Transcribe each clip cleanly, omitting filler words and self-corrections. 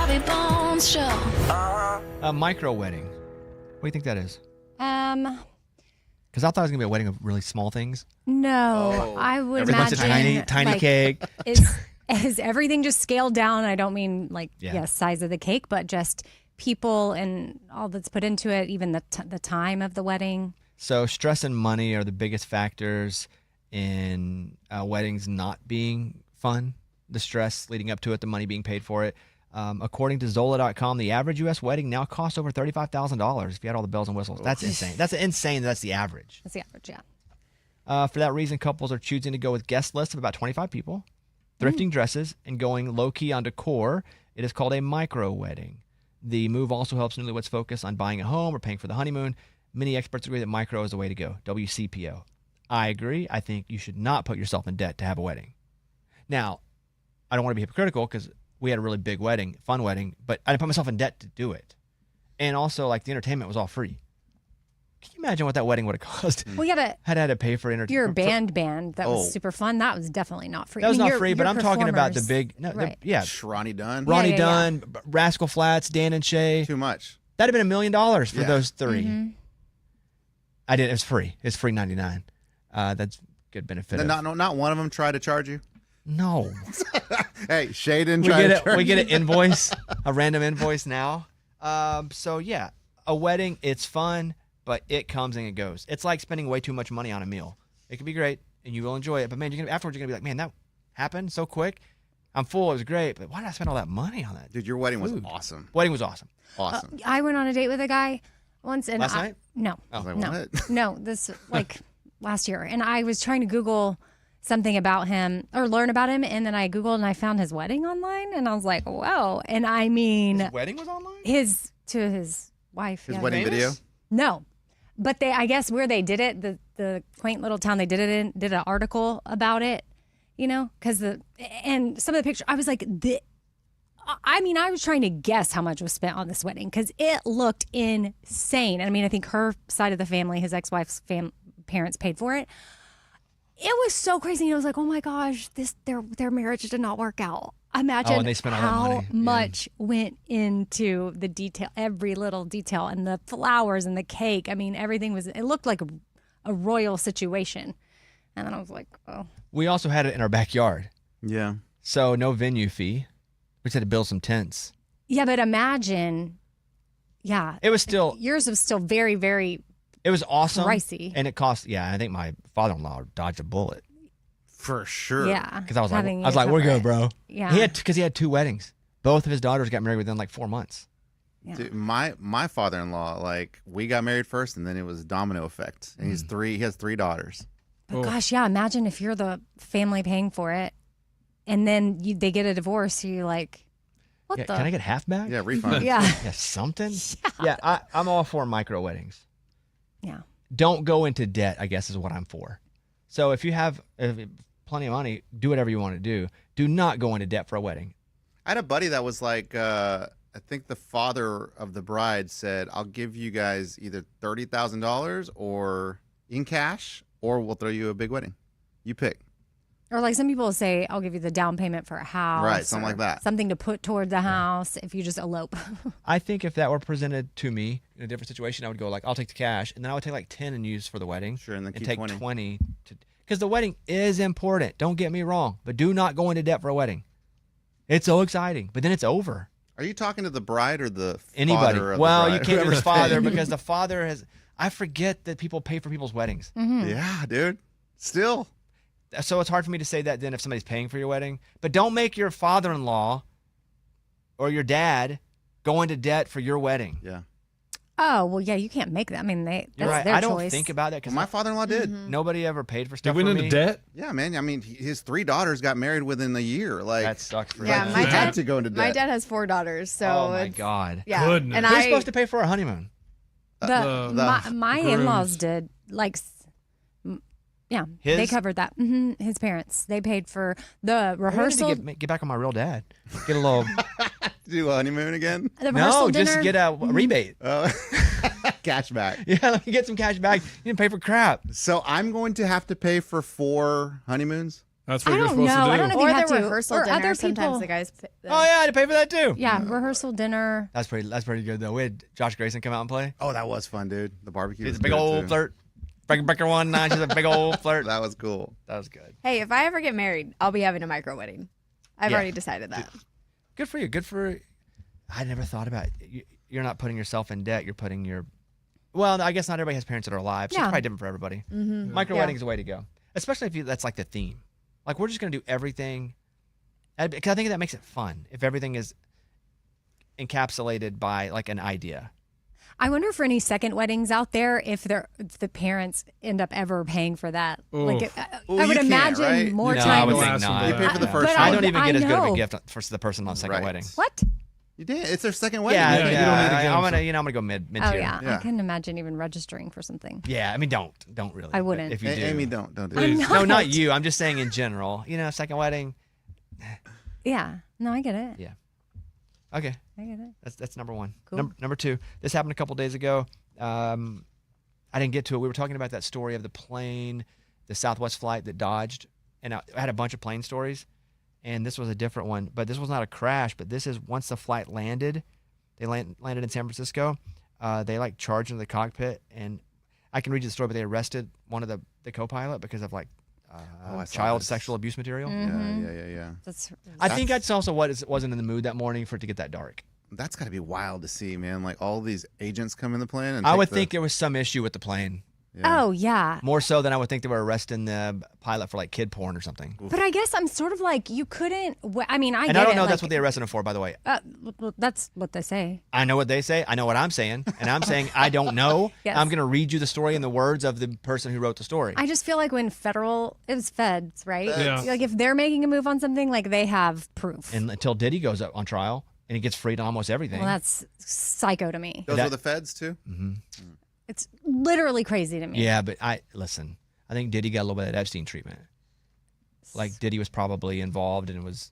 Bobby Bones Show. A micro wedding. What do you think that is? Because I thought it was going to be a wedding of really small things. No, I would Every bunch imagine of tiny like, cake. Is everything just scaled down? I don't mean like size of the cake, but just people and all that's put into it, even the time of the wedding. So stress and money are the biggest factors in weddings not being fun. The stress leading up to it, the money being paid for it. According to Zola.com, the average U.S. wedding now costs over $35,000 if you had all the bells and whistles. That's insane. That's insane. That's the average. That's the average, yeah. For that reason, couples are choosing to go with guest lists of about 25 people, thrifting dresses, and going low-key on decor. It is called a micro wedding. The move also helps newlyweds focus on buying a home or paying for the honeymoon. Many experts agree that micro is the way to go. WCPO. I agree. I think you should not put yourself in debt to have a wedding. Now, I don't want to be hypocritical because we had a really big wedding, fun wedding, but I didn't put myself in debt to do it. And also, like, the entertainment was all free. Can you imagine what that wedding would have cost? Well, yeah, but had to pay for entertainment. Your band that was super fun. That was definitely not free. That was not free, but I'm talking about the big, right. Ronnie Dunn. Ronnie Dunn, Rascal Flatts, Dan and Shay. Too much. That'd have been $1 million for those three. Mm-hmm. I did. It was free. It's free $99. That's good benefit. Not one of them tried to charge you? No. Hey, Shay didn't try to charge we get an invoice, a random invoice now. So yeah, a wedding, it's fun, but it comes and it goes. It's like spending way too much money on a meal. It can be great and you will enjoy it, but man, afterwards you're gonna be like, man, that happened so quick. I'm full. It was great, but why did I spend all that money on that? Dude, your wedding was awesome. Wedding was awesome. Awesome. I went on a date with a guy once, and last night? No, I was like, no, what? no. This last year, and I was trying to Google something about him or learn about him, and then I Googled and I found his wedding online, and I was like, whoa. And I mean, his wedding was online. To his wife. His wedding video. No, but I guess where they did it, the quaint little town they did it in, did an article about it. You know, because and some of the pictures, I was like, I was trying to guess how much was spent on this wedding because it looked insane. And I mean, I think her side of the family, his ex-wife's parents paid for it. It was so crazy. And I was like, oh my gosh, their marriage did not work out. Imagine and they spent all that how money. much went into the detail, every little detail, and the flowers and the cake. I mean, it looked like a royal situation. And then I was like, oh. We also had it in our backyard. Yeah. So no venue fee. We just had to build some tents. Yeah, but imagine, it was still yours was still very, very. It was awesome, pricey, and it cost. Yeah, I think my father-in-law dodged a bullet for sure. Yeah, because I was like, we're good, bro. Yeah, because he had 2 weddings. Both of his daughters got married within like 4 months. Yeah. Dude, my father-in-law, like, we got married first, and then it was domino effect. And he has 3 daughters. But gosh, yeah, imagine if you're the family paying for it, and then they get a divorce. You're like, what the? Can I get half back? Yeah, refund. Yeah, something. Yeah, I'm all for micro weddings. Yeah. Don't go into debt, I guess, is what I'm for. So if you have plenty of money, do whatever you want to do. Do not go into debt for a wedding. I had a buddy that was like, I think the father of the bride said, I'll give you guys either $30,000 or in cash, or we'll throw you a big wedding. You pick. Or like some people say, I'll give you the down payment for a house. Right, something like that. Something to put toward the house if you just elope. I think if that were presented to me in a different situation, I would go like, I'll take the cash, and then I would take like 10 and use for the wedding. Sure, and then keep take 20. 20 because the wedding is important. Don't get me wrong, but do not go into debt for a wedding. It's so exciting, but then it's over. Are you talking to the bride or the anybody? Father of well, the bride? You can't do Whoever's the father paying. because the father has. I forget that people pay for people's weddings. Mm-hmm. Yeah, dude. Still. So it's hard for me to say that then if somebody's paying for your wedding. But don't make your father-in-law or your dad go into debt for your wedding. Yeah. Oh, well, yeah, you can't make that. I mean, that's You're right. their I don't choice. think about that because my father-in-law did. Nobody ever paid for He stuff went for into me. debt? Yeah, man. I mean, his 3 daughters got married within a year. Like, That sucks for Yeah, him. my he had dad to go into debt. My dad has 4 daughters, so Oh my it's- God. Yeah, Goodness. and Who's supposed to pay for a honeymoon? My grooms. in-laws did yeah, they His? covered that. His parents, they paid for the I need rehearsal. to get back on my real dad. Get a little. Do a honeymoon again? The rehearsal No, dinner. just get a rebate. Cash back. Yeah, let me get some cash back. You didn't pay for crap. So I'm going to have to pay for 4 honeymoons? That's what I you're don't supposed know. to do. I don't know if Or you have the to. rehearsal Or dinner. other Sometimes people. the guys. Oh yeah, I had to pay for that too. Yeah, rehearsal dinner. That's pretty good though. We had Josh Grayson come out and play. Oh, that was fun, dude. The barbecue. He's was a big good, old too. flirt. Breaker 1-9. She's a big old flirt. That was cool. That was good. Hey, if I ever get married, I'll be having a micro wedding. I've Yeah. already decided that. Good for you. Good for. I never thought about it. You're not putting yourself in debt. You're putting your. Well, I guess not everybody has parents that are alive, so Yeah. it's probably different for everybody. Mm-hmm. Micro Yeah. wedding is the way to go, especially if that's like the theme. Like we're just gonna do everything, because I think that makes it fun. If everything is encapsulated by like an idea. I wonder for any second weddings out there if the parents end up ever paying for that. Like Oof. I Ooh, would you can't, imagine right? more No, I time. would Don't think ask them not. that. You pay for the Yeah. first But I one. don't even I get as good of a know. gift for the person on second Right. wedding. What? You did. It's their second wedding. Yeah, you don't need a I'm gift. gonna go mid Oh tier. yeah. Yeah. I couldn't imagine even registering for something. Yeah, I mean, don't really. I but wouldn't. If you do, Amy, don't do I'm that. No, not you. I'm just saying in general. Second wedding. Yeah. No, I get it. Yeah. Okay, I get it. that's number one. Cool. Number two. This happened a couple days ago. I didn't get to it. We were talking about that story of the plane, the Southwest flight that dodged, and I had a bunch of plane stories, and this was a different one. But this was not a crash. But this is once the flight landed, they landed in San Francisco. They like charged into the cockpit, and I can read you the story. But they arrested one of the co-pilot because of like I saw child this. sexual abuse material. Yeah. That's I think that's also what wasn't in the mood that morning for it to get that dark. That's got to be wild to see, man. Like all these agents come in the plane. And I take would the- think there was some issue with the plane. Yeah. Oh yeah. More so than I would think they were arresting the pilot for like kid porn or something. But I guess I'm sort of like you couldn't. I mean, I And get I don't it, know like, that's what they arrested him for, by the way. That's what they say. I know what they say. I know what I'm saying. And I'm saying I don't know. Yes. I'm going to read you the story in the words of the person who wrote the story. I just feel like when it was feds, right? Yeah. Like if they're making a move on something, like they have proof. And until Diddy goes up on trial and he gets freed on almost everything. Well, that's psycho to me. Those That- were the feds too. It's literally crazy to me. yeah, but I think Diddy got a little bit of that Epstein treatment. Like Diddy was probably involved and was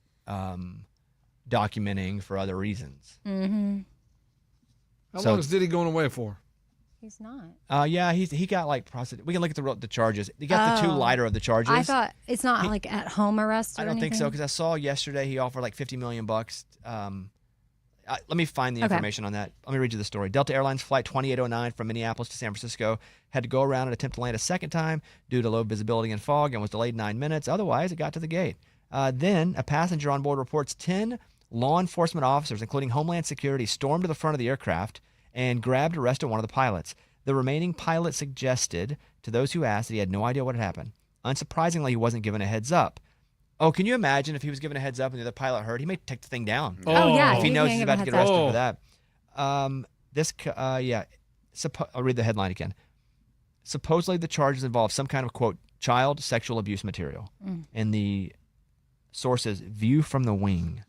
documenting for other reasons. Mm-hmm. How So- long is Diddy going away for? He's not. Yeah, he got like we can look at the charges. He got the two Oh. lighter of the charges. I thought it's not like at home arrest. Or I don't think so anything? because I saw yesterday he offered like $50 million. Let me find the Okay. information on that. Let me read you the story. Delta Airlines flight 2809 from Minneapolis to San Francisco had to go around and attempt to land a second time due to low visibility and fog and was delayed 9 minutes. Otherwise, it got to the gate. Then a passenger on board reports 10 law enforcement officers, including Homeland Security, stormed to the front of the aircraft and grabbed and arrested one of the pilots. The remaining pilot suggested to those who asked that he had no idea what had happened. Unsurprisingly, he wasn't given a heads up. Oh, can you imagine if he was given a heads up and the other pilot heard? He may take the thing down. Oh, yeah. If he you knows can't he's give a about to get heads up. arrested for that. I'll read the headline again. Supposedly the charges involve some kind of, quote, child sexual abuse material. And the source is View from the Wing.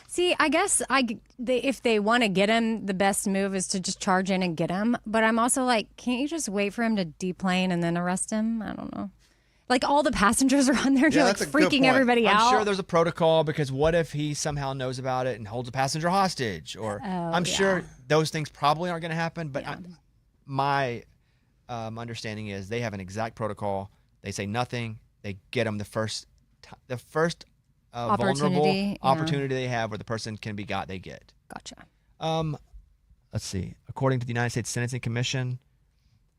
See, I guess if they want to get him, the best move is to just charge in and get him. But I'm also like, can't you just wait for him to deplane and then arrest him? I don't know. Like all the passengers are on there, Yeah, like that's a good freaking point. everybody I'm out. sure there's a protocol because what if he somehow knows about it and holds a passenger hostage? Or I'm sure those things probably aren't going to happen. But my understanding is they have an exact protocol. They say nothing. They get them the first vulnerable Opportunity, yeah. opportunity they have where the person can be got. They get. Gotcha. Let's see. According to the United States Sentencing Commission,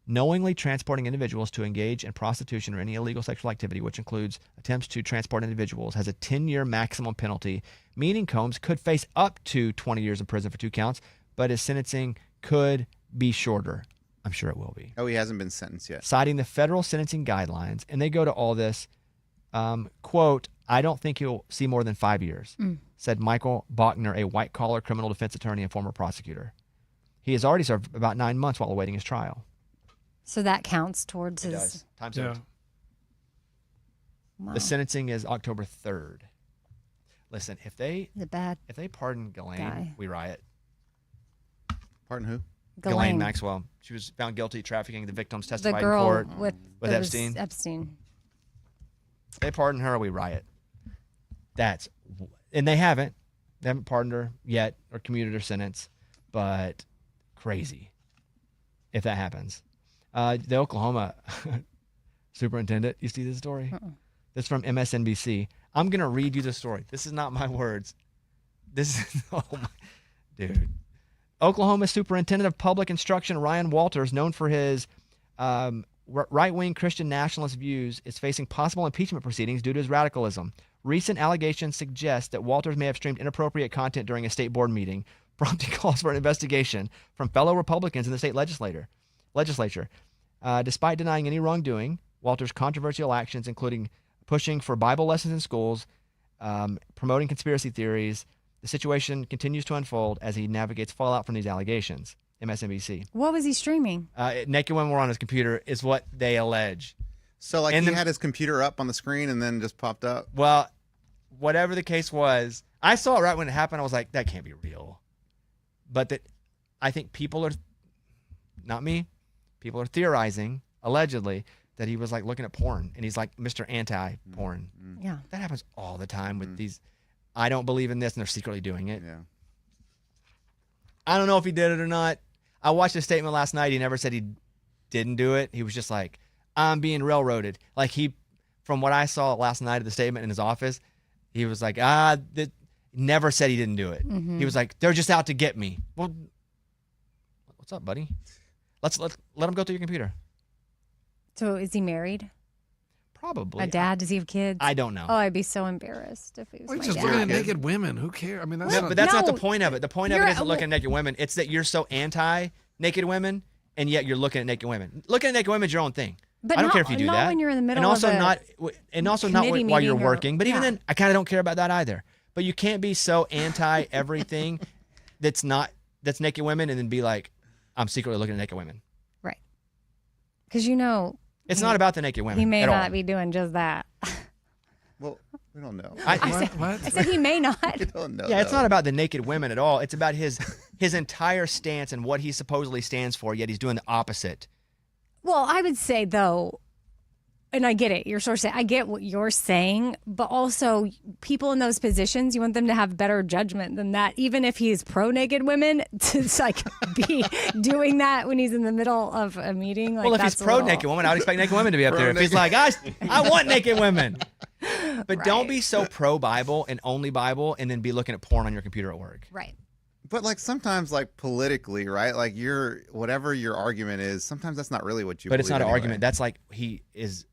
knowingly transporting individuals to engage in prostitution or any illegal sexual activity, which includes attempts to transport individuals, has a 10-year maximum penalty, meaning Combs could face up to 20 years in prison for 2 counts, but his sentencing could be shorter. I'm sure it will be. Oh, he hasn't been sentenced yet. Citing the federal sentencing guidelines, and they go to all this, quote, I don't think he'll see more than 5 years, said Michael Bachner, a white-collar criminal defense attorney and former prosecutor. He has already served about 9 months while awaiting his trial. So that counts towards It his. does. Time Yeah. served. Wow. The sentencing is October 3rd. Listen, if they He's a bad pardon Ghislaine, Guy. we riot. Pardon who? Ghislaine Ghislaine. Maxwell. She was found guilty of trafficking. The victims The testified girl in court. with with that was Epstein. Epstein. If they pardon her, we riot. And they haven't. They haven't pardoned her yet or commuted her sentence, but crazy if that happens. The Oklahoma superintendent, you see this story? This is from MSNBC. I'm going to read you the story. This is not my words. This is, dude. Oklahoma Superintendent of Public Instruction Ryan Walters, known for his right-wing Christian nationalist views, is facing possible impeachment proceedings due to his radicalism. Recent allegations suggest that Walters may have streamed inappropriate content during a state board meeting, prompting calls for an investigation from fellow Republicans in the state legislature. Despite denying any wrongdoing, Walters' controversial actions, including pushing for Bible lessons in schools, promoting conspiracy theories, the situation continues to unfold as he navigates fallout from these allegations. MSNBC. What was he streaming? Naked women were on his computer, is what they allege. So, like, he had his computer up on the screen and then just popped up? Well, whatever the case was, I saw it right when it happened. I was like, that can't be real. But that I think people are, not me, people are theorizing, allegedly, that he was like looking at porn and he's like Mr. Anti-porn. Yeah. That happens all the time with these, I don't believe in this, and they're secretly doing it. Yeah. I don't know if he did it or not. I watched a statement last night. He never said he didn't do it. He was just like, I'm being railroaded. Like from what I saw last night of the statement in his office, he was like, never said he didn't do it. Mm-hmm. He was like, they're just out to get me. Well, what's up, buddy? Let him go through your computer. So is he married? Probably. A dad? Does he have kids? I don't know. Oh, I'd be so embarrassed if he was Well, my just dad. looking at naked women. Who cares? I mean, that's But that's not the No, point of it. The point of you're- it isn't looking at naked women. It's that you're so anti-naked women, and yet you're looking at naked women. Looking at naked women is your own thing. But I don't not- care if you do not that. when you're in the middle and also of a not committee while you're meeting or- working. But even yeah. then, I kind of don't care about that either. But you can't be so anti everything that's naked women, and then be like, I'm secretly looking at naked women. Right. Because It's not about the naked women. he may at not all. be doing just that. Well, we don't know. what? I said he may not. We don't know. Yeah, it's though. not about the naked women at all. It's about his entire stance and what he supposedly stands for, yet he's doing the opposite. Well, I would say though, and I get it. I get what you're saying, but also people in those positions, you want them to have better judgment than that. Even if he's pro naked women, to like be doing that when he's in the middle of a meeting. Like, Well, if he's that's a pro little- naked women, I would expect naked women to be up there. If he's Pro-naked. like, I want naked women. But don't Right. be so pro Bible and only Bible, and then be looking at porn on your computer at work. Right. But like sometimes, like politically, right? Like whatever your argument is, sometimes that's not really what you. But it's believe not an anyway. argument. That's like he is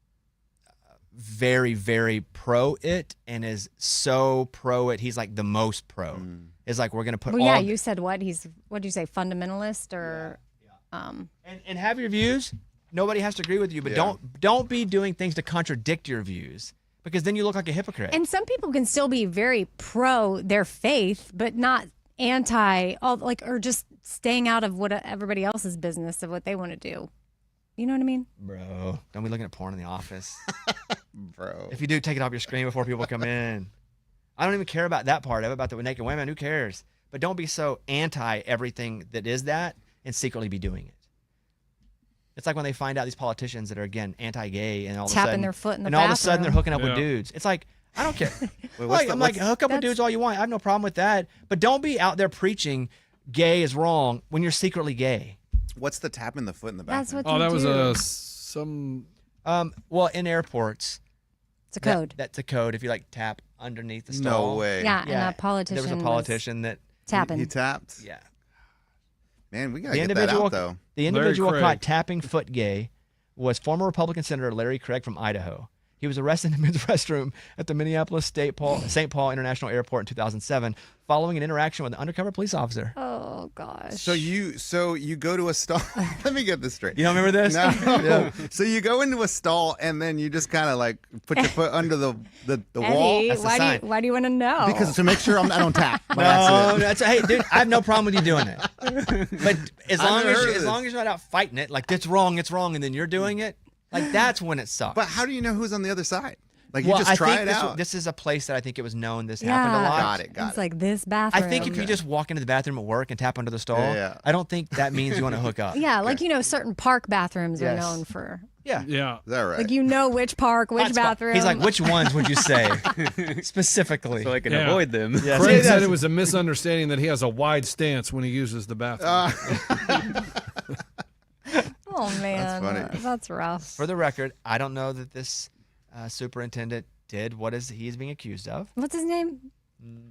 very, very pro it, and is so pro it. He's like the most pro. It's like we're gonna put Well, all yeah. You said what? What'd you say? Fundamentalist or? and have your views. Nobody has to agree with you, but Yeah. don't be doing things to contradict your views, because then you look like a hypocrite. And some people can still be very pro their faith, but not anti, or just staying out of what everybody else's business of what they want to do. You know what I mean? Bro, don't be looking at porn in the office. bro. If you do, take it off your screen before people come in. I don't even care about that part of it, about the naked women. Who cares? But don't be so anti everything that is that and secretly be doing it. It's like when they find out these politicians that are, again, anti-gay, and all of a Tapping sudden, their foot in the and all of a sudden they're bathroom. hooking up with Yeah. dudes. It's like, I don't care. what's the- I'm like, hook up with that's- dudes all you want. I have no problem with that. But don't be out there preaching gay is wrong when you're secretly gay. What's the tapping the foot in the bathroom? That's what Oh, they that was do. some. Well, in airports, It's a code. that's a code. If you like tap underneath the No stall. way. Yeah, and a politician There was a was politician that, tapping. He tapped. yeah. Man, we gotta The get that individual, out though. the Larry individual Craig. caught tapping foot gay was former Republican Senator Larry Craig from Idaho. He was arrested in a men's restroom at the Minneapolis St. Paul International Airport in 2007 following an interaction with an undercover police officer. Oh gosh. So you go to a stall. Let me get this straight. You don't remember this? No. So you go into a stall and then you just kind of like put your foot under the wall Eddie, That's the why sign. do you want to know? because to make sure I don't tap. by No, accident. hey, dude, I have no problem with you doing it. But as I've long never heard of as this. you're not out fighting it, like it's wrong, and then you're doing it, like that's when it sucks. But how do you know who's on the other side? Like you well, just I try think it out. this is a place that I think it was known this yeah. happened a lot. Got it. It's like this bathroom. I think if you just walk into the bathroom at work and tap under the stall, Yeah. I don't think that means you want to hook up. Yeah, like certain park bathrooms are Yes. known for. Yeah. Yeah. Is that right? Like which park, which Hotspot. bathroom. He's like, which ones would you say specifically? So I can Yeah. avoid them. Yeah, Craig see, said that's- it was a misunderstanding that he has a wide stance when he uses the bathroom. Oh man, funny. that's rough. For the record, I don't know that this superintendent did what he's being accused of. What's his name?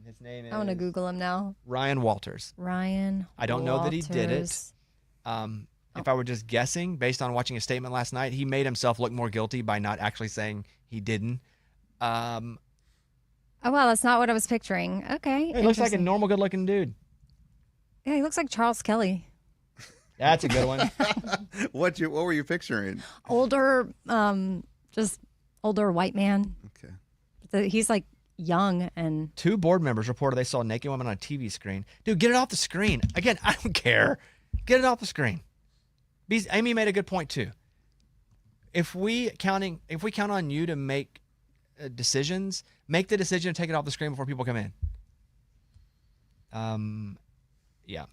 His name is I want to Google him now. Ryan Walters. Ryan. I don't know that he did it. Walters. If I were just guessing, based on watching his statement last night, he made himself look more guilty by not actually saying he didn't. Oh, well, that's not what I was picturing. Okay. He looks like a interesting. normal, good-looking dude. Yeah, he looks like Charles Kelly. That's a good one. What were you picturing? Older, just older white man. Okay. He's like young and 2 board members reported they saw naked women on a TV screen. Dude, get it off the screen. Again, I don't care. Get it off the screen. Amy made a good point too. If we count on you to make decisions, make the decision to take it off the screen before people come in. Yeah.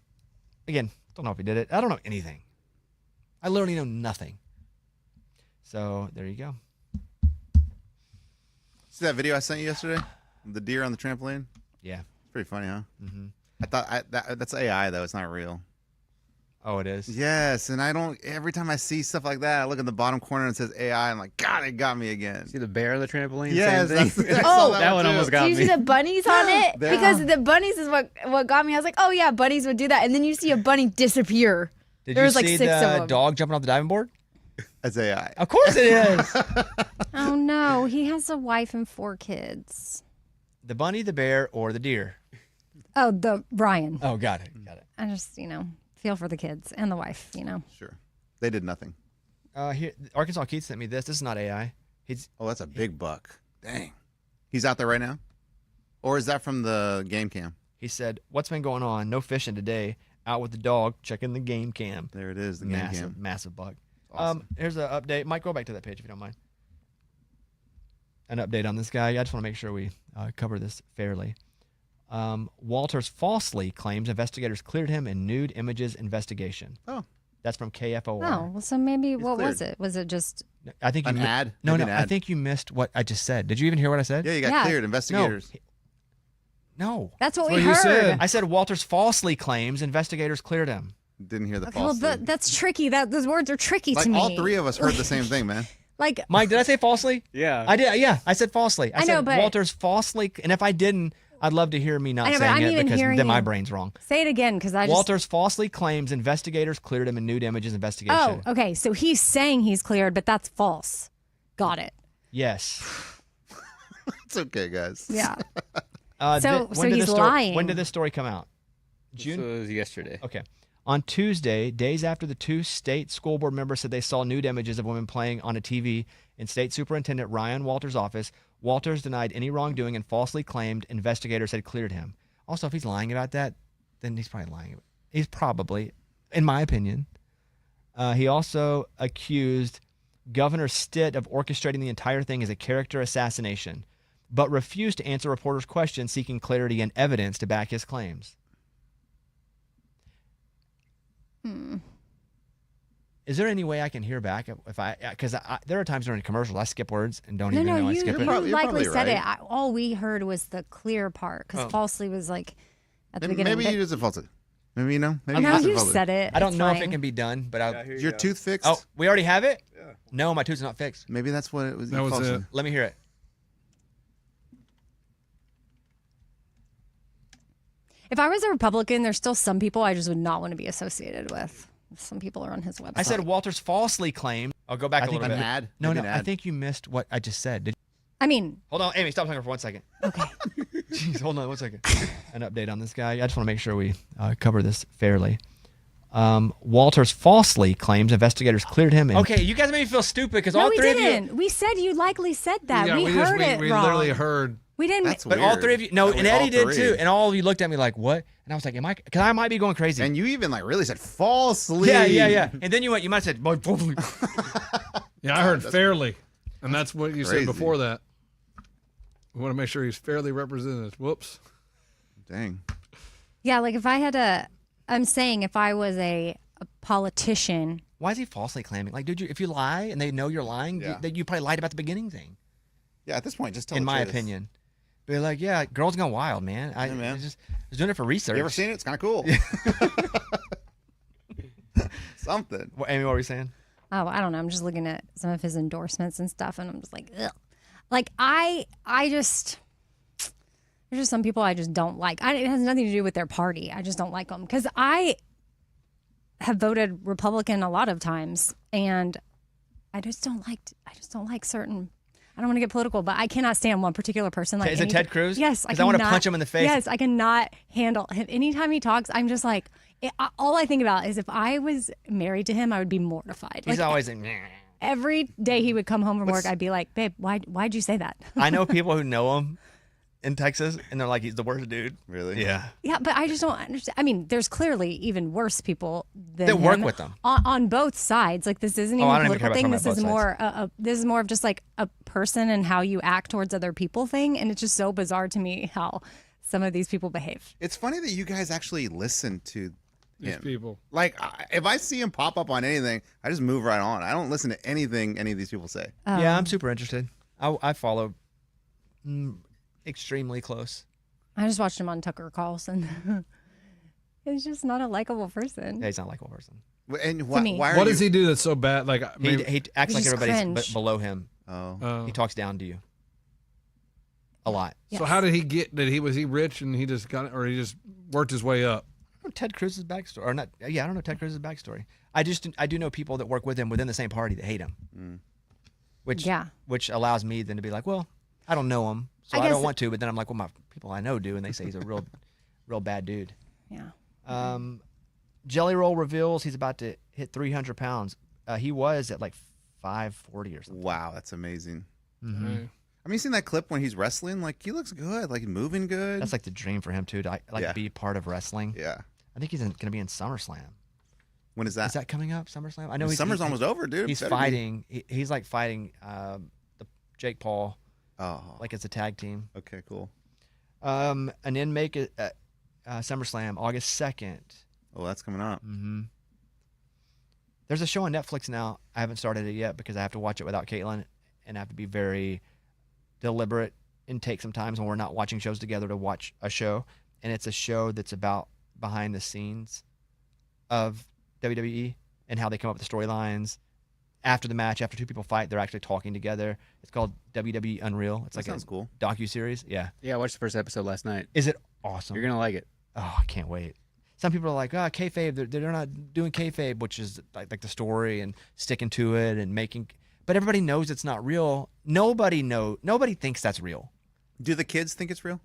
Again, don't know if he did it. I don't know anything. I literally know nothing. So there you go. See that video I sent you yesterday? The deer on the trampoline? Yeah. Pretty funny, huh? Mm-hmm. I thought that's AI though. It's not real. Oh, it is. Yes, and every time I see stuff like that, I look in the bottom corner and it says AI. I'm like, God, it got me again. See the bear on the trampoline? Yes, Same thing. I saw Oh, that one too. almost got Do you me. see the bunnies on it? There- Because the bunnies is what got me. I was like, oh yeah, bunnies would do that. And then you see a bunny disappear. Did There you was, like, see 6 of the them. dog jumping off the diving board? That's AI. Of course it is. oh no, he has a wife and 4 kids. The bunny, the bear, or the deer? Oh, the Ryan. Oh, got it. Got it. I just, feel for the kids and the wife, Sure. They did nothing. Here, Arkansas Keith sent me this. This is not AI. Oh, that's a big buck. Dang. He's out there right now? Or is that from the game cam? He said, "What's been going on? No fishing today. Out with the dog, checking the game cam. There it is, the game Massive, cam. massive buck." Awesome. Here's an update. Mike, go back to that page if you don't mind. An update on this guy. I just want to make sure we cover this fairly. Walters falsely claims investigators cleared him in nude images investigation. Oh. That's from KFOR. Oh, well, so maybe what cleared. was it? Was it just I think you An ad? No, Maybe no. an I ad. think you missed what I just said. Did you even hear what I said? Yeah, you got Yeah. cleared. No. Investigators. No. that's what That's we what you heard? said. I said Walters falsely claims investigators cleared him. Didn't hear the Okay, well, false. that's tricky. Those words are tricky Like to me. all 3 of us heard the same thing, man. Like, Mike, did I say falsely? Yeah. I did. Yeah, I said falsely. I I said know, but- Walters falsely. And if I didn't, I'd love to hear me not I know, but saying I'm it even because hearing then my you. brain's wrong. say it again because I just. Walters falsely claims investigators cleared him in nude images investigation. Oh, okay. So he's saying he's cleared, but that's false. Got it. Yes. It's okay, guys. Yeah. So so he's lying. When did this story come out? This June? was yesterday. Okay. On Tuesday, days after the 2 state school board members said they saw nude images of women playing on a TV in State Superintendent Ryan Walters' office, Walters denied any wrongdoing and falsely claimed investigators had cleared him. Also, if he's lying about that, then he's probably lying. He's probably, in my opinion. He also accused Governor Stitt of orchestrating the entire thing as a character assassination, but refused to answer reporters' questions seeking clarity and evidence to back his claims. Is there any way I can hear back if I? Because there are times during commercials I skip words and don't No, even no, know I you skip it. You're likely probably said it. right. All we heard was the clear part because Oh. falsely was like at the Maybe, beginning. maybe you just false it. Maybe you know. Maybe no, just you false said it. I don't It's know if it fine. can be done, but I'll. Yeah, here Is you your go. tooth fixed? Oh, we already have it. Yeah. No, my tooth's not fixed. Maybe that's what it was. That was false it. Let me hear it. If I was a Republican, there's still some people I just would not want to be associated with. Some people are on his website. I said Walters falsely claimed. I'll go back I a think little an bit. ad. No, Maybe no. an I ad. think you missed what I just said. I mean, Hold on, Amy. Stop talking for 1 second. okay. Jeez, hold on 1 second. An update on this guy. I just want to make sure we cover this fairly. Walters falsely claims investigators cleared him. Okay, you guys made me feel stupid because No, all we 3 of didn't. you. We said you likely said that. Yeah, we just- heard it we wrong. literally heard. We didn't. That's But weird. all 3 of you. No, That and we- Eddie all did three. too. And all of you looked at me like, what? And I was like, am I? Because I might be going crazy. And you even like really said falsely. yeah. And then you went. You might have said, "Boy, Yeah, I heard fairly, and that's what you crazy. said before that. We want to make sure he's fairly represented. Whoops. Dang. Yeah, like if I had a, I'm saying if I was a politician. Why is he falsely claiming? Like, dude, if you lie and they know you're lying, Yeah. you probably lied about the beginning thing. Yeah, at this point, just tell In the my truth. opinion, be like, yeah, girls gone wild, man. I man. just was doing it for research. You ever seen it? It's kind of cool. Something. Amy, what were you saying? Oh, I don't know. I'm just looking at some of his endorsements and stuff, and I'm just like, ugh. Like I just there's just some people I just don't like. It has nothing to do with their party. I just don't like them because I have voted Republican a lot of times, and I just don't like certain. I don't want to get political, but I cannot stand one particular person. Like Is it Ted Cruz? Yes, because I want to punch him in the face. Yes, I cannot handle him. Anytime he talks, I'm just like, all I think about is if I was married to him, I would be mortified. He's like, always every day he would come home from work, I'd be like, babe, why'd you say that? I know people who know him in Texas, and they're like, he's the worst dude. Really? Yeah. Yeah, but I just don't understand. I mean, there's clearly even worse people than That work him with them. on both sides. Like this isn't even I a don't even care political about thing. talking about This is more of just like a person and how you act towards other people thing. And it's just so bizarre to me how some of these people behave. It's funny that you guys actually listen to These him. people. Like, if I see him pop up on anything, I just move right on. I don't listen to anything any of these people say. Yeah, I'm super interested. I follow extremely close. I just watched him on Tucker Carlson. He's just not a likable person. Yeah, he's not a likable person. And me. why are What you... does he do that's so bad? Like maybe, He acts like just everybody's cringe. below him. Oh. He talks down to you a lot. So Yes. how did he get? Was he rich and he just got it, or he just worked his way up? I don't know Ted Cruz's backstory, or not? Yeah, I don't know Ted Cruz's backstory. I do know people that work with him within the same party that hate him, which allows me then to be like, well, I don't know him, so I guess- don't want to. But then I'm like, well, my people I know do, and they say he's a real bad dude. Yeah. Jelly Roll reveals he's about to hit 300 pounds. He was at like 540 or something. Wow, that's amazing. Mm-hmm. Right. I mean, you seen that clip when he's wrestling? Like, he looks good. Like, he's moving good. That's like the dream for him too, to Yeah. be part of wrestling. Yeah. I think he's going to be in SummerSlam. When is that? Is that coming up? SummerSlam? I know Summer's almost over, dude. He's Better be. fighting. He's like fighting the Jake Paul, Oh. like it's a tag team. Okay, cool. An inmate at SummerSlam, August 2nd. Oh, that's coming up. Mm-hmm. There's a show on Netflix now. I haven't started it yet because I have to watch it without Caitlin, and I have to be very deliberate and take some times when we're not watching shows together to watch a show. And it's a show that's about behind the scenes of WWE and how they come up with the storylines. After the match, after two people fight, they're actually talking together. It's called WWE Unreal. It's That like sounds a cool. docuseries. Yeah. Yeah, I watched the first episode last night. Is it awesome? You're gonna like it. Oh, I can't wait. Some people are like, oh, kayfabe. They're not doing kayfabe, which is like the story and sticking to it and making. But everybody knows it's not real. Nobody thinks that's real. Do the kids think it's real?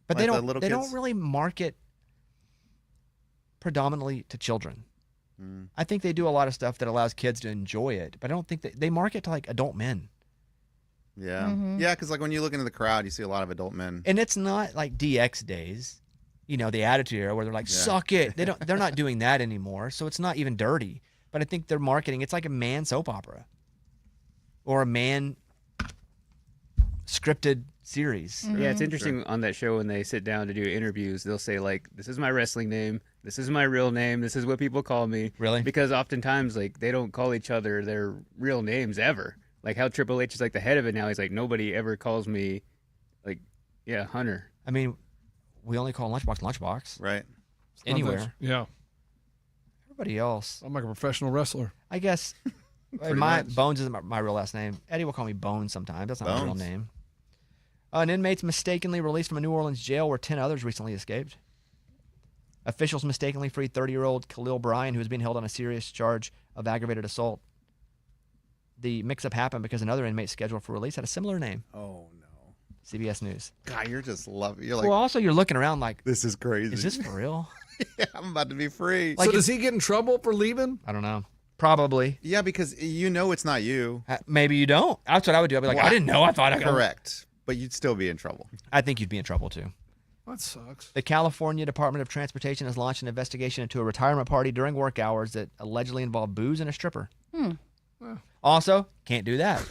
But Like they the don't. little They kids? don't really market predominantly to children. Mm. I think they do a lot of stuff that allows kids to enjoy it, but I don't think they market to like adult men. Yeah. Mhm. Yeah, because like when you look into the crowd, you see a lot of adult men. And it's not like DX days, the Attitude Era where they're like, Yeah. suck it. They're not doing that anymore. So it's not even dirty. But I think they're marketing. It's like a man soap opera or a man scripted series. Yeah, it's interesting on that show when they sit down to do interviews, they'll say like, "This is my wrestling name. This is my real name. This is what people call me." Really? Because oftentimes like they don't call each other their real names ever. Like how Triple H is like the head of it now. He's like, nobody ever calls me like, yeah, Hunter. I mean, we only call Lunchbox Right. anywhere. Yeah. Everybody else, I'm like a professional wrestler. I guess. Pretty my much. Bones isn't my real last name. Eddie will call me Bones sometimes. That's not my real Bones. name. An inmate's mistakenly released from a New Orleans jail where 10 others recently escaped. Officials mistakenly freed 30-year-old Khalil Bryan, who was being held on a serious charge of aggravated assault. The mix-up happened because another inmate scheduled for release had a similar name. Oh no. CBS News. God, you're just loving. You're like, Well, also, you're looking around like, this is crazy. is this for real? Yeah, I'm about to be free. Like so does he get in trouble for leaving? I don't know. Probably. Yeah, because you know it's not you. Maybe you don't. That's what I would do. I'd be like, Well, I didn't know. I thought I got Correct. But you'd still be in trouble. I think you'd be in trouble, too. That sucks. The California Department of Transportation has launched an investigation into a retirement party during work hours that allegedly involved booze and a stripper. Also, can't do that.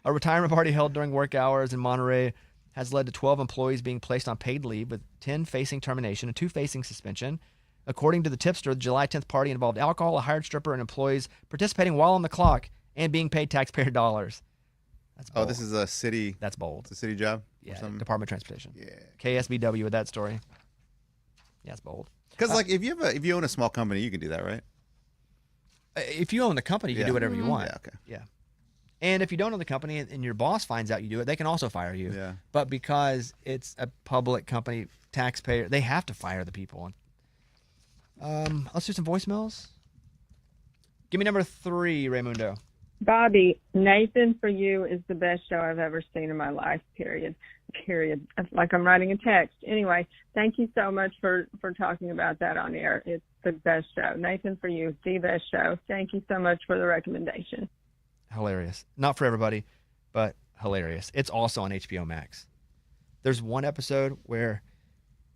A retirement party held during work hours in Monterey has led to 12 employees being placed on paid leave, with 10 facing termination and 2 facing suspension. According to the tipster, the July 10th party involved alcohol, a hired stripper, and employees participating while on the clock and being paid taxpayer dollars. That's bold. Oh, this is a city. That's bold. It's a city job. Yeah, Or something. Department of Transportation. Yeah. KSBW with that story. Yeah, it's bold. Because like if you own a small company, you can do that, right? If you own the company, you can Yeah. do whatever you want. Yeah. Okay. Yeah. And if you don't know the company and your boss finds out you do it, they can also fire you. Yeah. But because it's a public company, taxpayer, they have to fire the people. Let's do some voicemails. Give me number 3, Raymundo. Bobby, Nathan for You is the best show I've ever seen in my life, period. It's like I'm writing a text. Anyway, thank you so much for talking about that on air. It's the best show. Nathan for You, the best show. Thank you so much for the recommendation. Hilarious. Not for everybody, but hilarious. It's also on HBO Max. There's one episode where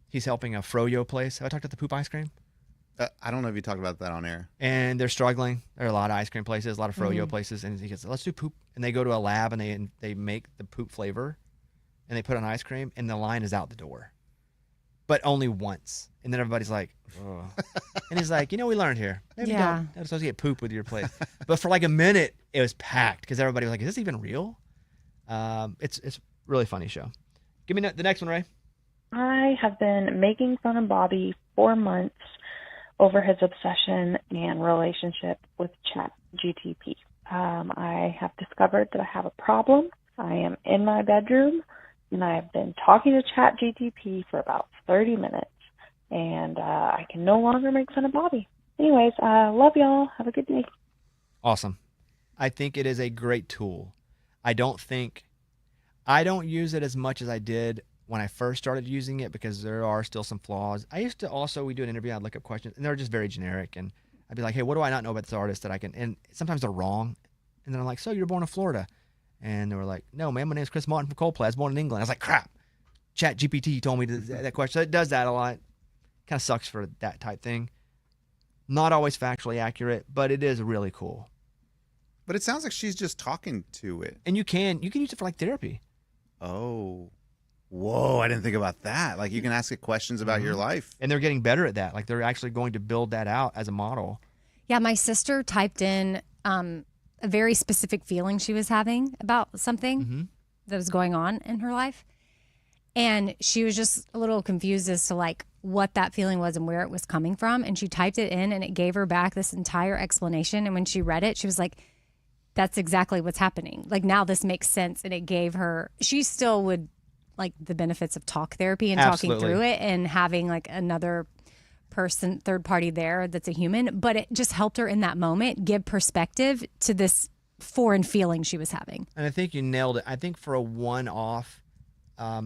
he's helping a froyo place. Have I talked about the poop ice cream? I don't know if you talked about that on air. And they're struggling. There are a lot of ice cream places, a lot of froyo places, and he goes, "Let's do poop." And they go to a lab and they make the poop flavor, and they put on ice cream, and the line is out the door, but only once. And then everybody's like, "Oh," and he's like, "We learned here. Maybe don't associate poop with your place." But for like a minute, it was packed because everybody was like, "Is this even real?" It's a really funny show. Give me the next one, Ray. I have been making fun of Bobby for months over his obsession and relationship with ChatGPT. I have discovered that I have a problem. I am in my bedroom, and I've been talking to ChatGPT for about 30 minutes, and I can no longer make fun of Bobby. Anyways, love y'all. Have a good day. Awesome. I think it is a great tool. I don't use it as much as I did when I first started using it because there are still some flaws. I used to also, we do an interview, I'd look up questions, and they're just very generic. And I'd be like, "Hey, what do I not know about this artist that I can," and sometimes they're wrong. And then I'm like, "So you're born in Florida?" And they were like, "No, man, my name's Chris Martin from Coldplay. I was born in England." I was like, "Crap, ChatGPT told me that question." So it does that a lot. Kind of sucks for that type thing. Not always factually accurate, but it is really cool. But it sounds like she's just talking to it. And you can use it for like therapy. Oh. Whoa, I didn't think about that. Like you can ask it questions about your life. And they're getting better at that. Like they're actually going to build that out as a model. Yeah, my sister typed in a very specific feeling she was having about something that was going on in her life. And she was just a little confused as to like what that feeling was and where it was coming from. And she typed it in and it gave her back this entire explanation. And when she read it, she was like, "That's exactly what's happening. Like now this makes sense." And it gave her, she still would like the benefits of talk therapy and talking through it and having like another person, third party there that's a human. But it just helped her in that moment give perspective to this foreign feeling she was having. And I think you nailed it. I think for a one-off,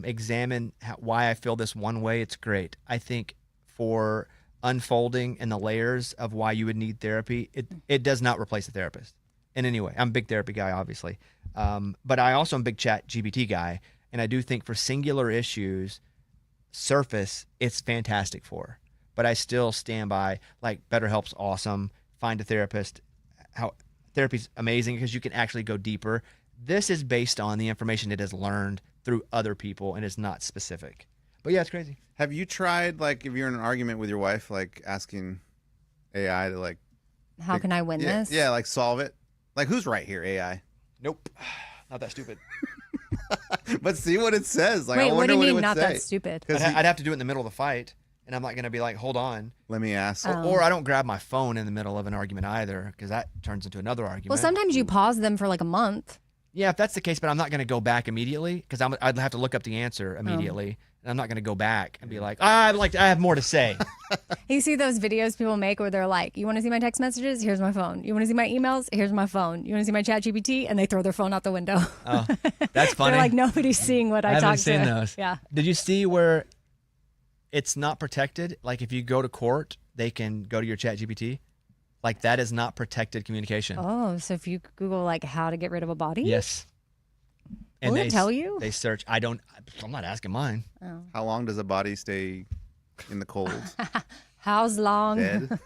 examine why I feel this one way, it's great. I think for unfolding and the layers of why you would need therapy, it does not replace a therapist in any way. I'm a big therapy guy, obviously. But I also am a big ChatGPT guy. And I do think for singular issues, surface, it's fantastic for. But I still stand by, like, BetterHelp's awesome. Find a therapist. Therapy's amazing because you can actually go deeper. This is based on the information it has learned through other people and is not specific. But yeah, it's crazy. Have you tried, like, if you're in an argument with your wife, like asking AI to, like, How can I win this? Yeah, like solve it? Like, who's right here, AI? Nope. Not that stupid. But see what it says. Like, Wait, I what do wonder you what it mean would not say. that stupid? I'd have to do it in the middle of the fight. And I'm not going to be like, "Hold on." Let me ask. Or I don't grab my phone in the middle of an argument either because that turns into another argument. Well, sometimes you pause them for like a month. Yeah, if that's the case, but I'm not going to go back immediately because I'd have to look up the answer immediately. And I'm not going to go back and be like, I have more to say. You see those videos people make where they're like, "You want to see my text messages? Here's my phone. You want to see my emails? Here's my phone. You want to see my chat GPT?" And they throw their phone out the window. Oh, that's funny. They're like, nobody's seeing what I haven't talk seen to. those. Yeah. Did you see where it's not protected? Like if you go to court, they can go to your chat GPT. Like that is not protected communication. Oh, so if you Google like how to get rid of a body? Yes. Will it tell you? They search. I'm not asking mine. How long does a body stay in the cold? How's long? Dead?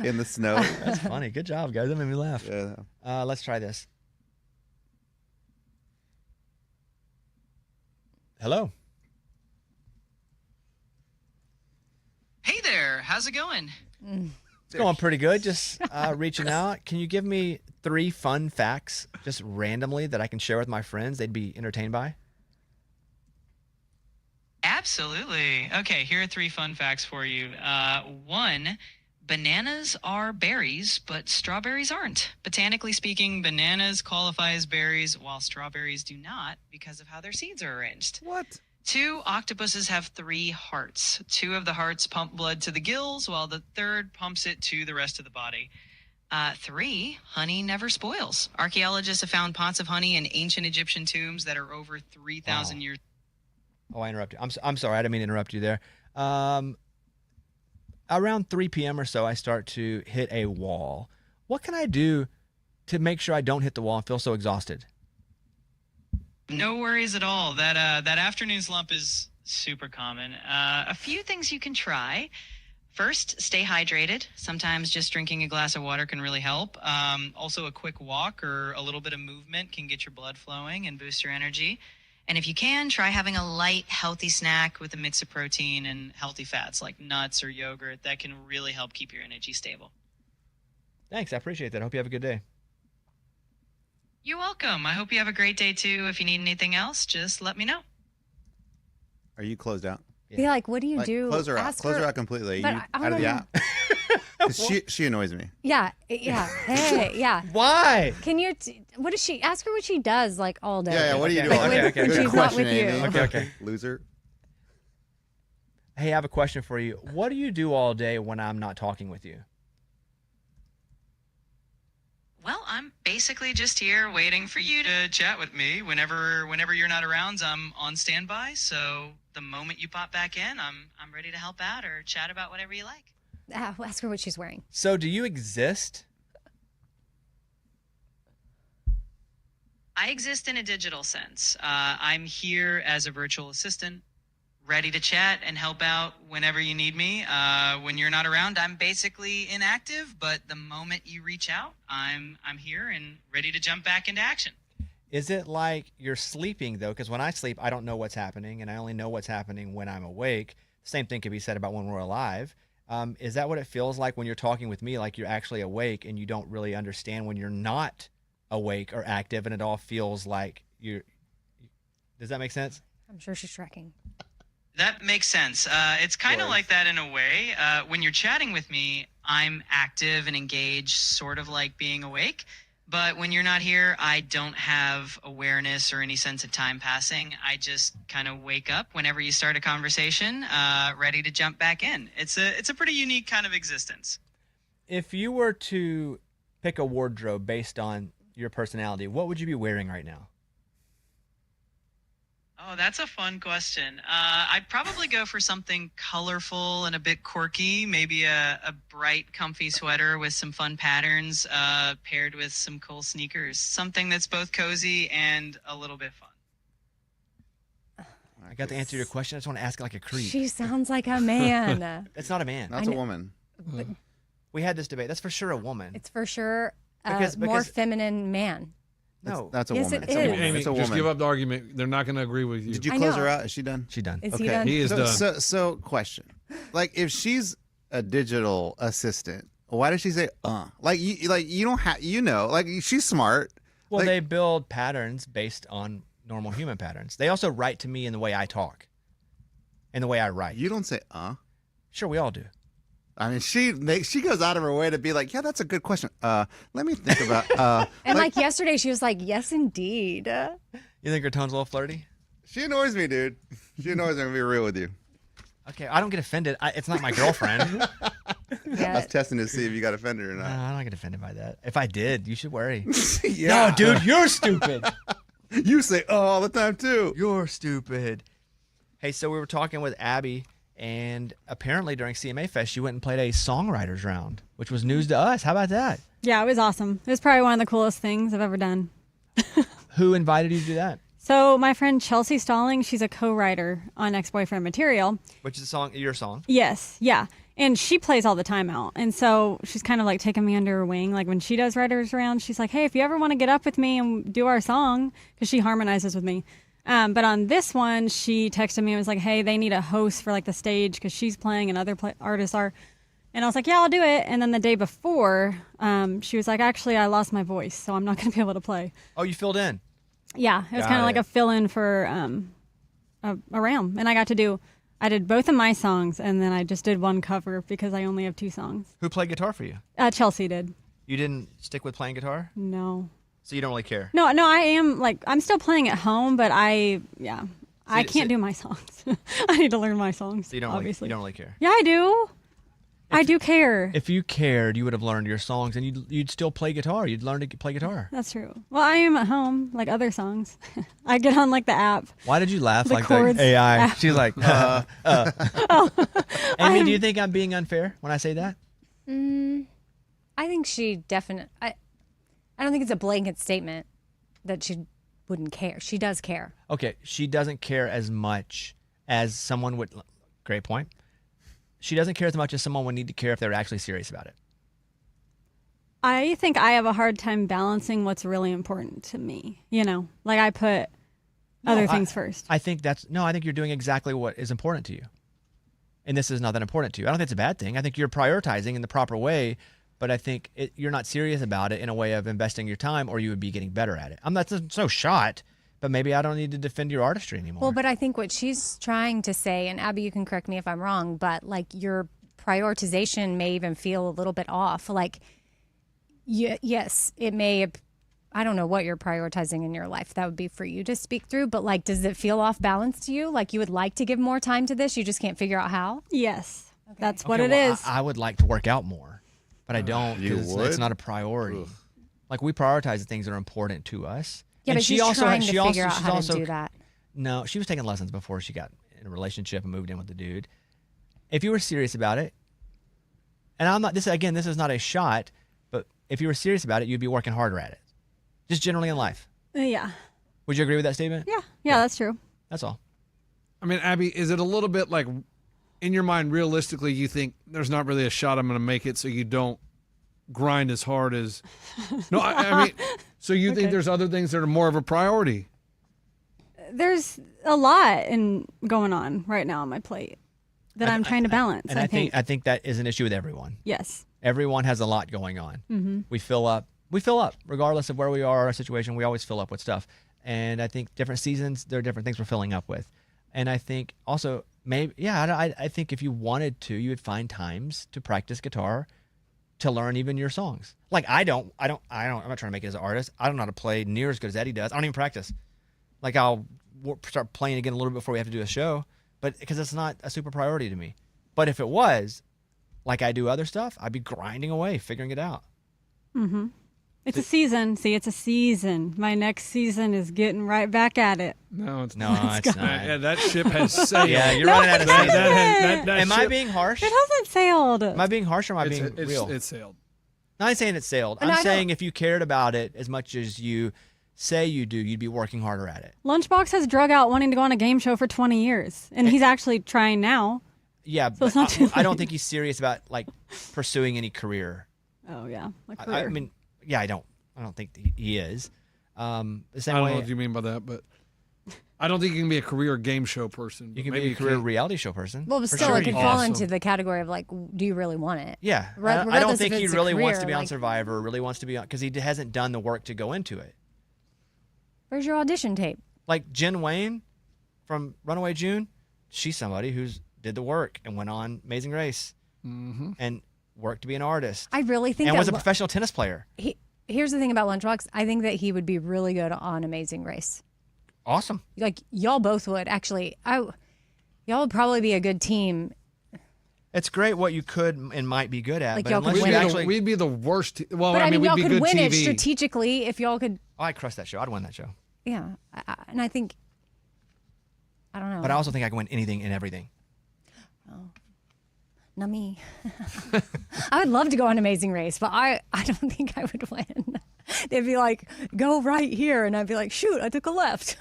In the snow? That's funny. Good job, guys. That made me laugh. Yeah. Let's try this. Hello. Hey there, how's it going? It's going pretty good. Just reaching out. Can you give me 3 fun facts just randomly that I can share with my friends they'd be entertained by? Absolutely. Okay, here are 3 fun facts for you. One, Bananas are berries, but strawberries aren't. Botanically speaking, bananas qualify as berries, while strawberries do not because of how their seeds are arranged. What? 2 octopuses have 3 hearts. 2 of the hearts pump blood to the gills, while the third pumps it to the rest of the body. 3, honey never spoils. Archaeologists have found pots of honey in ancient Egyptian tombs that are over 3,000 years. Oh, I interrupted. I'm sorry. I didn't mean to interrupt you there. Around 3 p.m. or so, I start to hit a wall. What can I do to make sure I don't hit the wall and feel so exhausted? No worries at all. That afternoon slump is super common. A few things you can try. First, stay hydrated. Sometimes just drinking a glass of water can really help. Also, a quick walk or a little bit of movement can get your blood flowing and boost your energy. And if you can, try having a light, healthy snack with a mix of protein and healthy fats like nuts or yogurt. That can really help keep your energy stable. Thanks. I appreciate that. I hope you have a good day. You're welcome. I hope you have a great day, too. If you need anything else, just let me know. Are you closed out? Be like, what do you do? Close her out. Ask Close her out completely. But You I out of the wanna- app. 'Cause she annoys me. Yeah. Hey, yeah. Why? Can you? What does she? Ask her what she does like all day. Yeah, what do you Okay. do all Okay, day? okay, when Good she's not question, with you. Amy. Okay. Loser. Hey, I have a question for you. What do you do all day when I'm not talking with you? Well, I'm basically just here waiting for you to chat with me. Whenever you're not around, I'm on standby. So the moment you pop back in, I'm ready to help out or chat about whatever you like. Ask her what she's wearing. So do you exist? I exist in a digital sense. I'm here as a virtual assistant, ready to chat and help out whenever you need me. When you're not around, I'm basically inactive, but the moment you reach out, I'm here and ready to jump back into action. Is it like you're sleeping, though? Because when I sleep, I don't know what's happening, and I only know what's happening when I'm awake. Same thing could be said about when we're alive. Is that what it feels like when you're talking with me, like you're actually awake and you don't really understand when you're not awake or active, and it all feels like you're... Does that make sense? I'm sure she's tracking. That makes sense. It's kind of like that in a way. When you're chatting with me, I'm active and engaged, sort of like being awake. But when you're not here, I don't have awareness or any sense of time passing. I just kind of wake up whenever you start a conversation, ready to jump back in. It's a pretty unique kind of existence. If you were to pick a wardrobe based on your personality, what would you be wearing right now? Oh, that's a fun question. I'd probably go for something colorful and a bit quirky, maybe a bright, comfy sweater with some fun patterns, paired with some cool sneakers. Something that's both cozy and a little bit fun. I got the answer to your question. I just want to ask it like a creep. She sounds like a man. It's not a man. That's a woman. We had this debate. That's for sure a woman. It's for sure a Because- more feminine man. No. That's a Yes, woman. it It's a is. woman. Amy, It's a just woman. give up the argument. They're not going to agree with you. Did you I close know. her out? Is she done? She done. Is he Okay. done? He is done. So question. Like if she's a digital assistant, why does she say Like you don't have like she's smart. Well, Like- they build patterns based on normal human patterns. They also write to me in the way I talk and the way I write. You don't say Sure, we all do. I mean, she goes out of her way to be like, yeah, that's a good question. Let me think about. And like yesterday, she was like, "Yes, indeed." You think her tone's a little flirty? She annoys me, dude. She annoys me. I'm gonna be real with you. Okay, I don't get offended. It's not my girlfriend. I Yeah. was testing to see if you got offended or No, not. I don't get offended by that. If I did, you should worry. Yeah, No, dude, you're stupid. You say all the time too. You're stupid. Hey, so we were talking with Abby, and apparently during CMA Fest, you went and played a songwriters round, which was news to us. How about that? Yeah, it was awesome. It was probably one of the coolest things I've ever done. Who invited you to do that? So my friend Chelsea Stalling, she's a co-writer on Ex-Boyfriend Material. Which is your song? Yes, yeah. And she plays all the time out. And so she's kind of like taking me under her wing. Like when she does writers round, she's like, hey, if you ever want to get up with me and do our song, because she harmonizes with me. But on this one, she texted me and was like, hey, they need a host for like the stage because she's playing and other artists are. And I was like, yeah, I'll do it. And then the day before, she was like, actually, I lost my voice, so I'm not going to be able to play. Oh, you filled in. Yeah, it was Got kind of like it. a fill-in for a round. And I got to do I did both of my songs, and then I just did one cover because I only have 2 songs. Who played guitar for you? Chelsea did. You didn't stick with playing guitar? No. So you don't really care? No, I am, like, I'm still playing at home, but I can't do my songs. I need to learn my songs, So you don't obviously. you don't really care? Yeah, I do. I do care. If you cared, you would have learned your songs, and you'd still play guitar. You'd learn to play guitar. That's true. Well, I am at home, like other songs. I get on, like, the app. Why did you laugh The like chords. the AI? Ah. She's like, Amy, do you think I'm being unfair when I say that? I think she definitely. I don't think it's a blanket statement that she wouldn't care. She does care. Okay, she doesn't care as much as someone would. Great point. She doesn't care as much as someone would need to care if they were actually serious about it. I think I have a hard time balancing what's really important to me. You know, like I put other things first. I think I think you're doing exactly what is important to you. And this is not that important to you. I don't think it's a bad thing. I think you're prioritizing in the proper way, but I think you're not serious about it in a way of investing your time, or you would be getting better at it. I'm not so shot, but maybe I don't need to defend your artistry anymore. Well, but I think what she's trying to say, and Abby, you can correct me if I'm wrong, but like your prioritization may even feel a little bit off. Like, yes, it may. I don't know what you're prioritizing in your life. That would be for you to speak through. But like, does it feel off balance to you? Like you would like to give more time to this, you just can't figure out how? Yes, that's what Okay, it well, is. I would like to work out more, but I don't You because would? it's not a priority. Ugh. Like we prioritize the things that are important to us. Yeah, And but she's trying to figure out she's how also, to do that. No, she was taking lessons before she got in a relationship and moved in with the dude. If you were serious about it, and I'm not this is not a shot, but if you were serious about it, you'd be working harder at it. Just generally in life. Yeah. Would you agree with that statement? Yeah, that's true. That's all. I mean, Abby, is it a little bit like, in your mind, realistically, you think there's not really a shot I'm going to make it, so you don't grind as hard as? No, I mean, so you think there's other things that are more of a priority? There's a lot going on right now on my plate that I'm trying to balance. And I think that is an issue with everyone. Yes. Everyone has a lot going on. We fill up regardless of where we are, our situation. We always fill up with stuff. And I think different seasons, there are different things we're filling up with. And I think also I think if you wanted to, you would find times to practice guitar, to learn even your songs. Like I'm not trying to make it as an artist. I don't know how to play near as good as Eddie does. I don't even practice. Like I'll start playing again a little bit before we have to do a show, but because it's not a super priority to me. But if it was, like I do other stuff, I'd be grinding away, figuring it out. Mm-hmm. It's a season. See, it's a season. My next season is getting right back at it. No, it's not. Yeah, that ship has sailed. Yeah, you're running out of it steam. hasn't. Am I being harsh? It hasn't sailed. Am I being harsh or am I being real? It's sailed. No, I'm saying it's sailed. And I'm saying if you cared about it as much as you say you do, you'd be working harder at it. Lunchbox has drug out wanting to go on a game show for 20 years, and he's actually trying now. Yeah, So it's but not too I don't late. think he's serious about like pursuing any career. Oh yeah, I mean, yeah, I don't think he is. The I same don't way know what you mean by that, but I don't think you can be a career game show person. you can Maybe be a career can. reality show person. Well, but for still, sure it could you fall can. into the category of like, do you really want it? Yeah, I don't Regardless think if he it's a really wants to career, be on like- Survivor. Really wants to be on because he hasn't done the work to go into it. Where's your audition tape? Like Jen Wayne from Runaway June, she's somebody who's did the work and went on Amazing Race and worked to be an artist I really think and that was a professional tennis player. Here's the thing about Lunchbox. I think that he would be really good on Amazing Race. Awesome. Like y'all both would actually. Y'all would probably be a good team. It's great what you could and might be good at, Like but y'all unless could you win it. actually, We'd be the worst. Well, But I mean, y'all we'd be could good win it TV. strategically if y'all could. oh, I'd crush that show. I'd win that show. Yeah, and I think. I don't know. But I also think I can win anything and everything. Not me. I would love to go on Amazing Race, but I don't think I would win. They'd be like, go right here. And I'd be like, shoot, I took a left.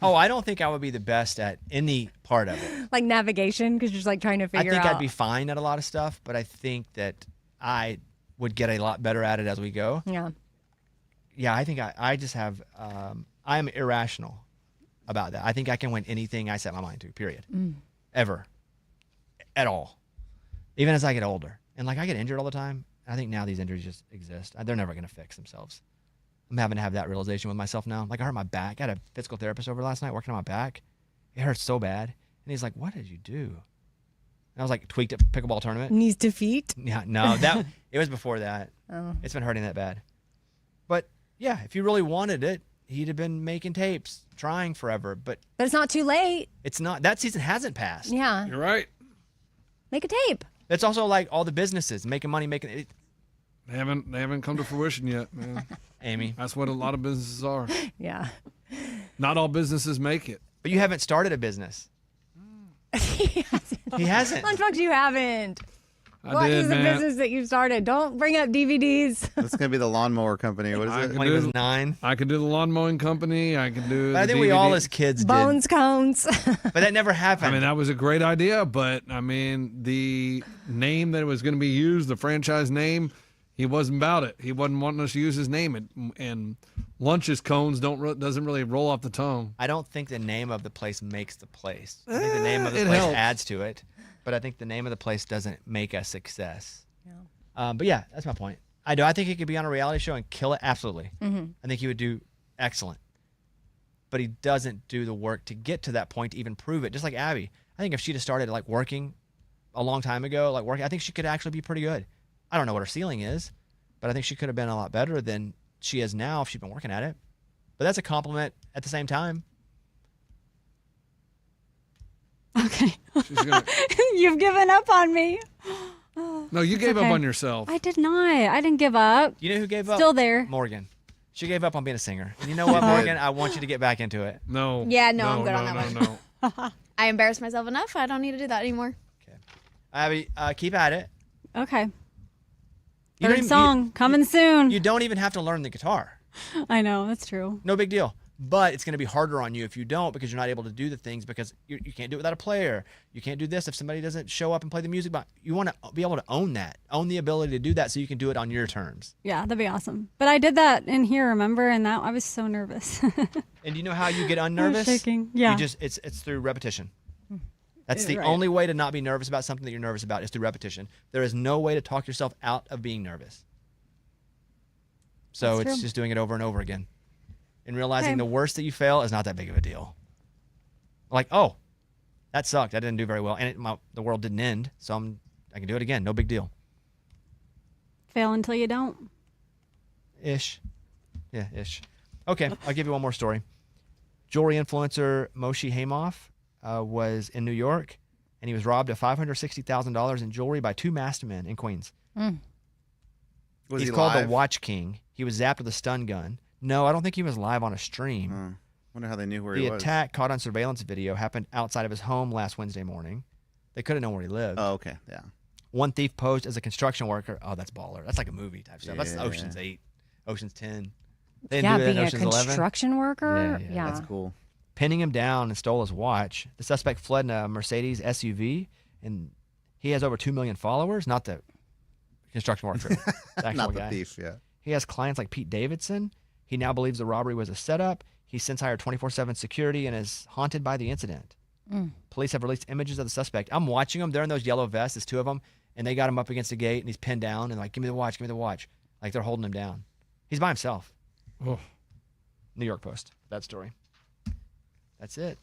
Oh, I don't think I would be the best at any part of it. Like navigation, because you're just like trying to I figure think out. I'd be fine at a lot of stuff, but I think that I would get a lot better at it as we go. Yeah. Yeah, I think I just have, I am irrational about that. I think I can win anything I set my mind to, period. Ever. At all. Even as I get older. And like I get injured all the time. I think now these injuries just exist. They're never going to fix themselves. I'm having to have that realization with myself now. Like I hurt my back. I had a physical therapist over last night working on my back. It hurts so bad. And he's like, what did you do? And I was like, tweaked at pickleball tournament. Knees to feet. Yeah, no, it was before that. Oh. It's been hurting that bad. But yeah, if you really wanted it, he'd have been making tapes, trying forever. But it's not too late. It's not. That season hasn't passed. Yeah. You're right. Make a tape. It's also like all the businesses making money, making it. They haven't come to fruition yet, man. Amy. That's what a lot of businesses are. Yeah. Not all businesses make it. But you haven't started a business. He hasn't. Lunchbox, you haven't. I did, the man. business that you started? Don't bring up DVDs. That's gonna be the lawnmower company. What is it? When he was 9. I could do the lawn mowing company. I could do. But I the think we all DVD. as kids Bones did. cones. But that never happened. I mean, that was a great idea, but I mean, the name that was going to be used, the franchise name, he wasn't about it. He wasn't wanting us to use his name. And lunches cones doesn't really roll off the tongue. I don't think the name of the place makes the place. I think the name of the It place helps. adds to it. But I think the name of the place doesn't make a success. But yeah, that's my point. I think he could be on a reality show and kill it. Absolutely. I think he would do excellent. But he doesn't do the work to get to that point to even prove it. Just like Abby. I think if she'd have started like working a long time ago, I think she could actually be pretty good. I don't know what her ceiling is, but I think she could have been a lot better than she is now if she'd been working at it. But that's a compliment at the same time. Okay. She's gonna, You've given up on me. no, you gave up okay. on yourself. I did not. I didn't give up. You know who gave up? Still there. Morgan. She gave up on being a singer. And you know what, Morgan? I want you to get back into it. No. Yeah, no, I'm good on that one. No. I embarrassed myself enough. I don't need to do that anymore. Abby, keep at it. Okay. You don't Third even- song coming soon. You don't even have to learn the guitar. I know, that's true. No big deal. But it's going to be harder on you if you don't, because you're not able to do the things because you can't do it without a player. You can't do this if somebody doesn't show up and play the music. But you want to be able to own that, own the ability to do that so you can do it on your terms. Yeah, that'd be awesome. But I did that in here, remember? And that I was so nervous. And do you know how you get unnervous? shaking. Yeah. It's through repetition. That's the Right. only way to not be nervous about something that you're nervous about is through repetition. There is no way to talk yourself out of being nervous. So That's it's true. just doing it over and over again. And realizing Okay. the worst that you fail is not that big of a deal. Like, oh, that sucked. I didn't do very well. And the world didn't end, so I can do it again. No big deal. Fail until you don't. Ish. Yeah, ish. Okay, I'll give you one more story. Jewelry influencer Moshe Hamoff was in New York, and he was robbed of $560,000 in jewelry by 2 masked men in Queens. Was He's he called live? the Watch King. He was zapped with a stun gun. No, I don't think he was live on a stream. Wonder how they knew where The he was. attack caught on surveillance video happened outside of his home last Wednesday morning. They couldn't know where he lived. Oh, okay, yeah. One thief posed as a construction worker. Oh, that's baller. That's like a movie type stuff. That's Yeah. Ocean's 8, Ocean's 10. Yeah, do that in being a Ocean's 11. construction worker. Yeah, Yeah. That's cool. Pinning him down and stole his watch. The suspect fled in a Mercedes SUV, and he has over 2 million followers. Not the construction worker, the actual Not the guy. thief, yeah. He has clients like Pete Davidson. He now believes the robbery was a setup. He's since hired 24/7 security and is haunted by the incident. Police have released images of the suspect. I'm watching them. They're in those yellow vests. There's 2 of them, and they got him up against the gate, and he's pinned down, and like, give me the watch, give me the watch. Like they're holding him down. He's by himself. Oh. New York Post. That story. That's it.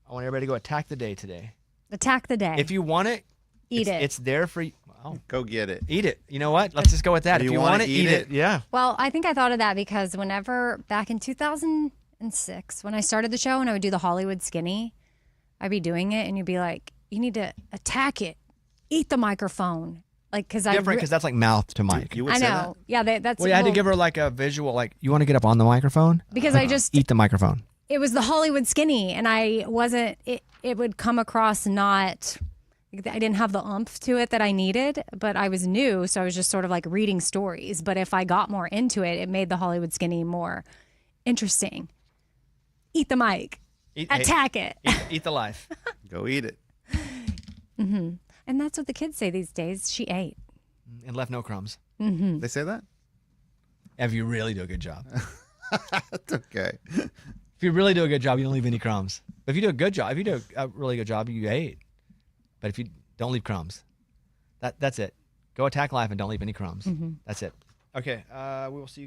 I want everybody to go attack the day today. Attack the day. If you want it, Eat it. It's there for you. Wow. Go get it. Eat it. You know what? Let's just go with that. If If you you wanna want it, eat eat it. it. Yeah. Well, I think I thought of that because whenever back in 2006, when I started the show and I would do the Hollywood Skinny, I'd be doing it and you'd be like, you need to attack it, eat the microphone. Like, because Different because that's like mouth to mic. You would I say know. Yeah, that's. Well, you had to give her like a visual, like, you want to get up on the microphone? Because I just, Eat the microphone. it was the Hollywood Skinny and I wasn't, it would come across not, I didn't have the oomph to it that I needed, but I was new. So I was just sort of like reading stories. But if I got more into it, it made the Hollywood Skinny more interesting. Eat the mic. Attack it. Eat the life. Go eat it. And that's what the kids say these days. She ate. And left no crumbs. They say that? If you really do a good job. That's okay. If you really do a good job, you don't leave any crumbs. But if you do a good job, if you do a really good job, you ate. But if you don't leave crumbs, that's it. Go attack life and don't leave any crumbs. That's it. Okay, we will see you guys.